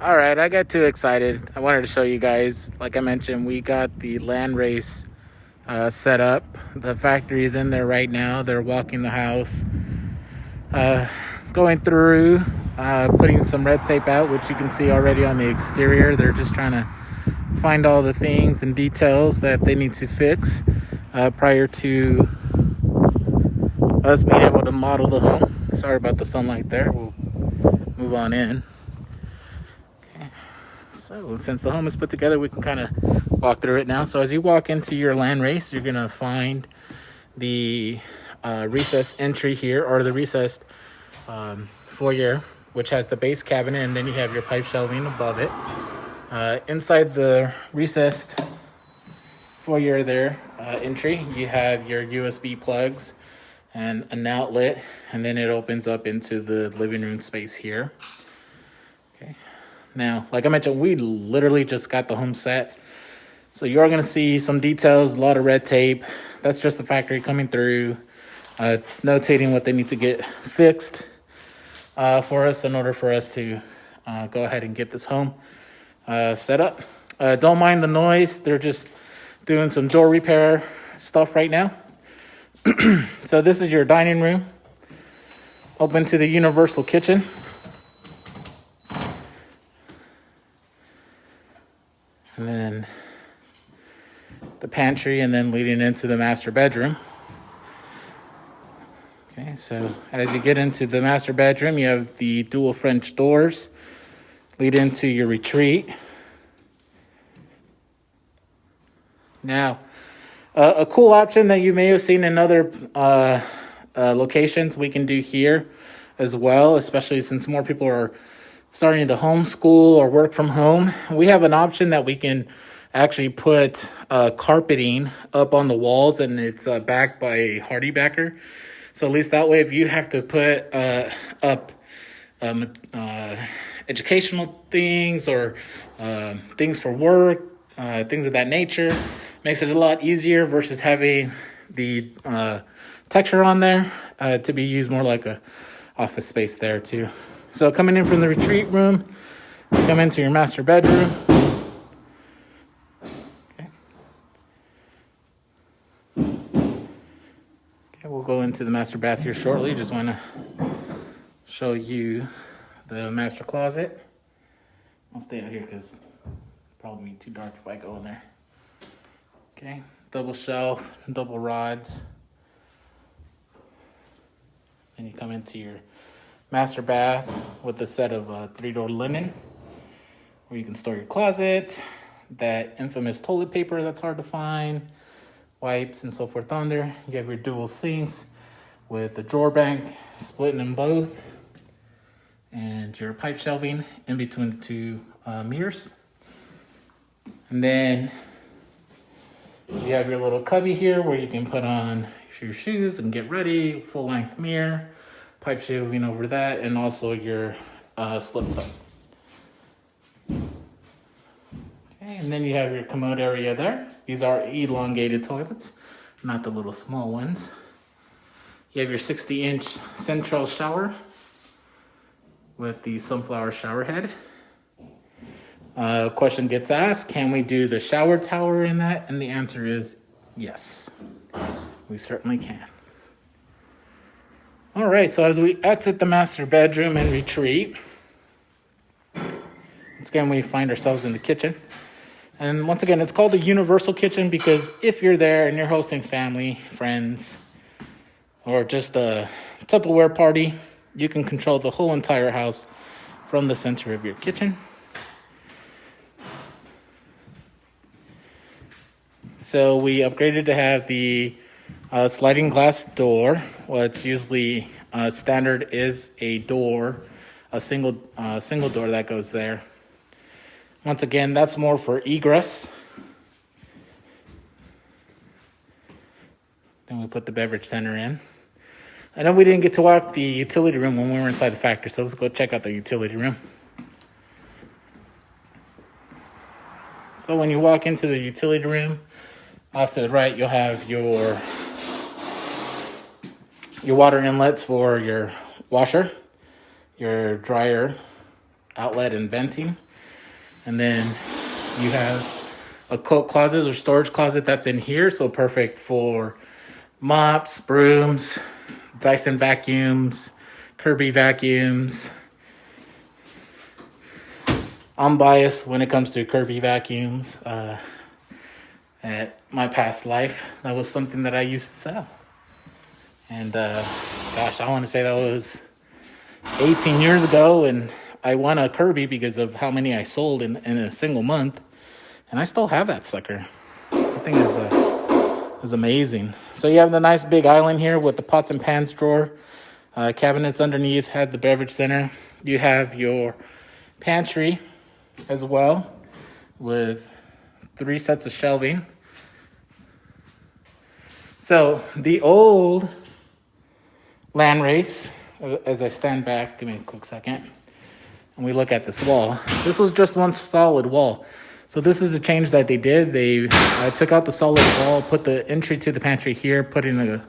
All right, I got too excited. I wanted to show you guys. Like I mentioned, we got the Landrace set up. The factory is in there right now. They're walking the house, going through, putting some red tape out, which you can see already on the exterior. They're just trying to find all the things and details that they need to fix prior to us being able to model the home. Sorry about the sunlight there. We'll move on in. So since the home is put together, we can kind of walk through it now. So as you walk into your Landrace, you're going to find the recessed entry here, or the recessed foyer, which has the base cabinet, and then you have your pipe shelving above it. Inside the recessed foyer there, entry, you have your USB plugs and an outlet, and then it opens up into the living room space here. Okay. Now, like I mentioned, we literally just got the home set. So you are going to see some details, a lot of red tape. That's just the factory coming through, notating what they need to get fixed for us in order for us to go ahead and get this home set up. Don't mind the noise. They're just doing some door repair stuff right now. So this is your dining room. Open to the universal kitchen. And then the pantry, and then leading into the master bedroom. Okay, so as you get into the master bedroom, you have the dual French doors lead into your retreat. Now, a cool option that you may have seen in other locations we can do here as well, especially since more people are starting to homeschool or work from home. We have an option that we can actually put carpeting up on the walls, and it's backed by a hardy backer. So at least that way, if you have to put up educational things or things for work, things of that nature, makes it a lot easier versus having the texture on there to be used more like a office space there too. So coming in from the retreat room, come into your master bedroom. Okay, we'll go into the master bath here shortly. Just want to show you the master closet. I'll stay out here because it'll probably be too dark if I go in there. Okay, double shelf, double rods. Then you come into your master bath with a set of 3-door linen, where you can store your closet, that infamous toilet paper that's hard to find, wipes and so forth on there. You have your dual sinks with the drawer bank splitting in both, and your pipe shelving in between the two mirrors. And then you have your little cubby here where you can put on your shoes and get ready, full length mirror, pipe shelving over that, and also your slip tub. Okay, and then you have your commode area there. These are elongated toilets, not the little small ones. You have your 60-inch central shower with the sunflower shower head. Question gets asked, can we do the shower tower in that? And the answer is yes, we certainly can. All right, so as we exit the master bedroom and retreat, once again, we find ourselves in the kitchen. And once again, it's called the universal kitchen because if you're there and you're hosting family, friends, or just a Tupperware party, you can control the whole entire house from the center of your kitchen. So we upgraded to have the sliding glass door. What's usually standard is a door, a single door that goes there. Once again, that's more for egress. Then we put the beverage center in. I know we didn't get to walk the utility room when we were inside the factory, so let's go check out the utility room. So when you walk into the utility room, off to the right, you'll have your water inlets for your washer, your dryer outlet and venting. And then you have a coat closet or storage closet that's in here. So perfect for mops, brooms, Dyson vacuums, Kirby vacuums. I'm biased when it comes to Kirby vacuums. At my past life, that was something that I used to sell. And gosh, I want to say that was 18 years ago, and I won a Kirby because of how many I sold in a single month. And I still have that sucker. That thing is amazing. So you have the nice big island here with the pots and pans drawer. Cabinets underneath had the beverage center. You have your pantry as well with 3 sets of shelving. So the old Landrace, as I stand back, give me a quick second, and we look at this wall. This was just one solid wall. So this is a change that they did. They took out the solid wall, put the entry to the pantry here, put in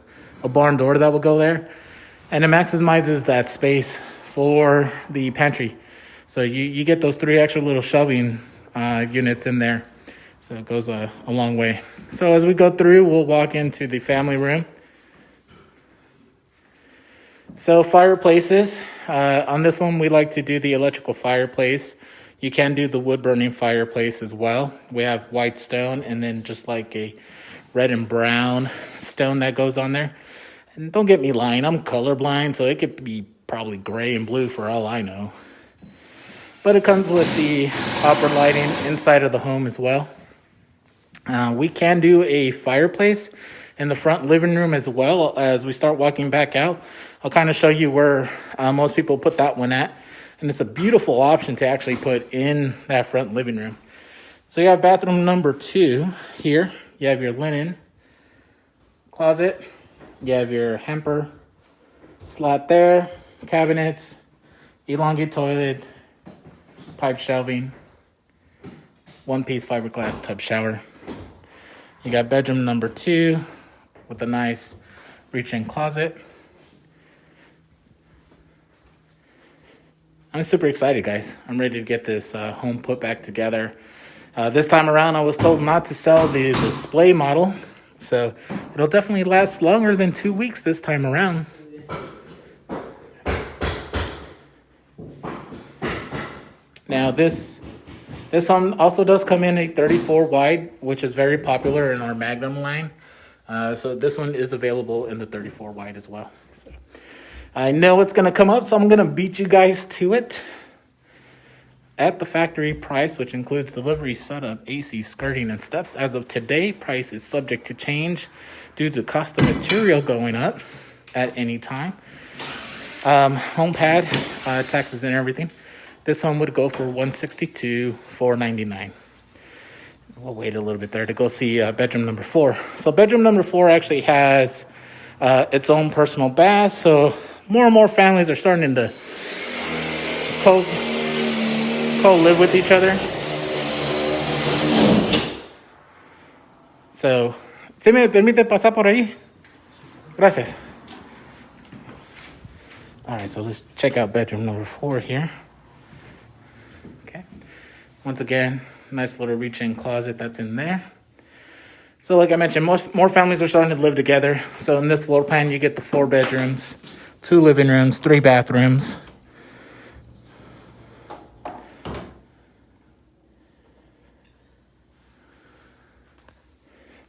a barn door that will go there, and it maximizes that space for the pantry. So you get those 3 extra little shelving units in there. So it goes a long way. So as we go through, we'll walk into the family room. So fireplaces. On this one, we like to do the electrical fireplace. You can do the wood burning fireplace as well. We have white stone and then just like a red and brown stone that goes on there. And don't get me lying, I'm colorblind, so it could be probably gray and blue for all I know. But it comes with the opera lighting inside of the home as well. We can do a fireplace in the front living room as well. As we start walking back out, I'll kind of show you where most people put that one at. And it's a beautiful option to actually put in that front living room. So you have bathroom number 2 here. You have your linen closet. You have your hamper slot there, cabinets, elongate toilet, pipe shelving, 1-piece fiberglass tub shower. You got bedroom number 2 with a nice reach-in closet. I'm super excited, guys. I'm ready to get this home put back together. This time around, I was told not to sell the display model, so it'll definitely last longer than 2 weeks this time around. Now, this home also does come in a 34 wide, which is very popular in our Magnum line. So this one is available in the 34 wide as well. So I know it's going to come up, so I'm going to beat you guys to it. At the factory price, which includes delivery, setup, AC, skirting, and steps, as of today, price is subject to change due to cost of material going up at any time. Home pad, taxes and everything. This home would go for $162,499. We'll wait a little bit there to go see bedroom number 4. So bedroom number 4 actually has its own personal bath. So more and more families are starting to co-live with each other. So, ¿sí me permite pasar por ahí? Gracias. All right, so let's check out bedroom number 4 here. Okay. Once again, nice little reach-in closet that's in there. So like I mentioned, more families are starting to live together. So in this floor plan, you get the 4 bedrooms, 2 living rooms, 3 bathrooms.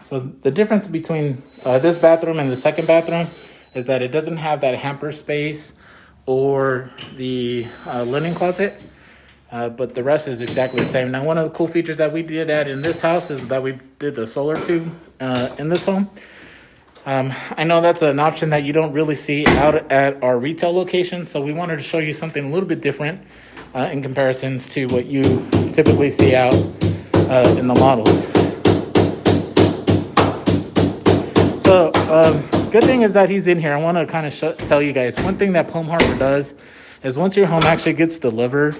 So the difference between this bathroom and the second bathroom is that it doesn't have that hamper space or the linen closet. But the rest is exactly the same. Now, one of the cool features that we did add in this house is that we did the solar tube in this home. I know that's an option that you don't really see out at our retail location, so we wanted to show you something a little bit different in comparisons to what you typically see out in the models. So, good thing is that he's in here. I want to kind of tell you guys, one thing that Palm Harbor does is once your home actually gets delivered,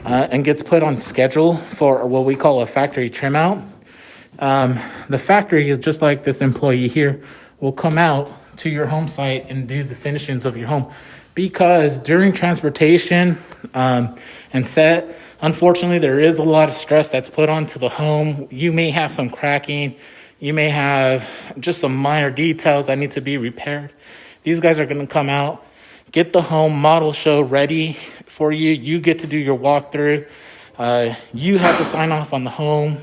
and gets put on schedule for what we call a factory trim out. The factory, just like this employee here, will come out to your home site and do the finishings of your home. because during transportation and set, unfortunately, there is a lot of stress that's put onto the home. You may have some cracking. You may have just some minor details that need to be repaired. These guys are going to come out, get the home model show ready for you. You get to do your walkthrough. You have to sign off on the home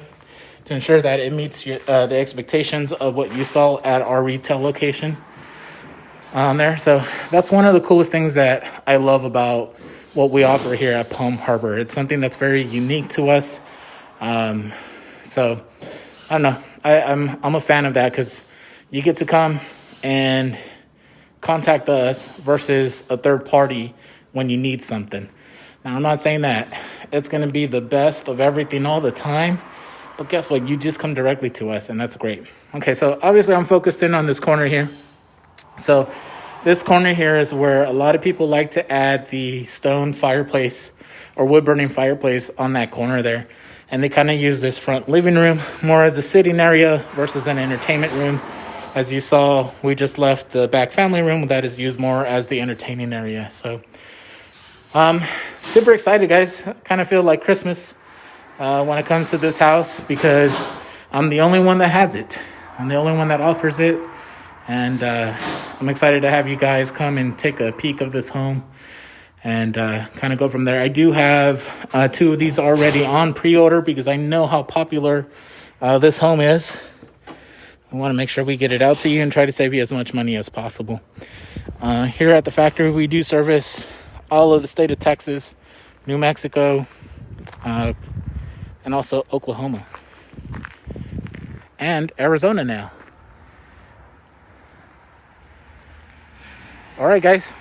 to ensure that it meets the expectations of what you saw at our retail location there. So that's one of the coolest things that I love about what we offer here at Palm Harbor. It's something that's very unique to us. So I don't know. I'm a fan of that because you get to come and contact us versus a third party when you need something. Now, I'm not saying that it's going to be the best of everything all the time, but guess what? You just come directly to us, and that's great. Okay, so obviously I'm focused in on this corner here. So this corner here is where a lot of people like to add the stone fireplace or wood-burning fireplace on that corner there. And they kind of use this front living room more as a sitting area versus an entertainment room. As you saw, we just left the back family room that is used more as the entertaining area. So super excited, guys. I kind of feel like Christmas when it comes to this house because I'm the only one that has it. I'm the only one that offers it. And I'm excited to have you guys come and take a peek of this home and kind of go from there. I do have 2 of these already on pre-order because I know how popular this home is. I want to make sure we get it out to you and try to save you as much money as possible. Here at the factory, we do service all of the state of Texas, New Mexico, and also Oklahoma. And Arizona now. All right, guys.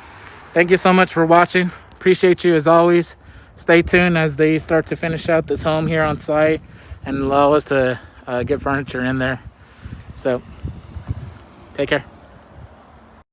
Thank you so much for watching. Appreciate you as always. Stay tuned as they start to finish out this home here on site and allow us to get furniture in there. So, take care.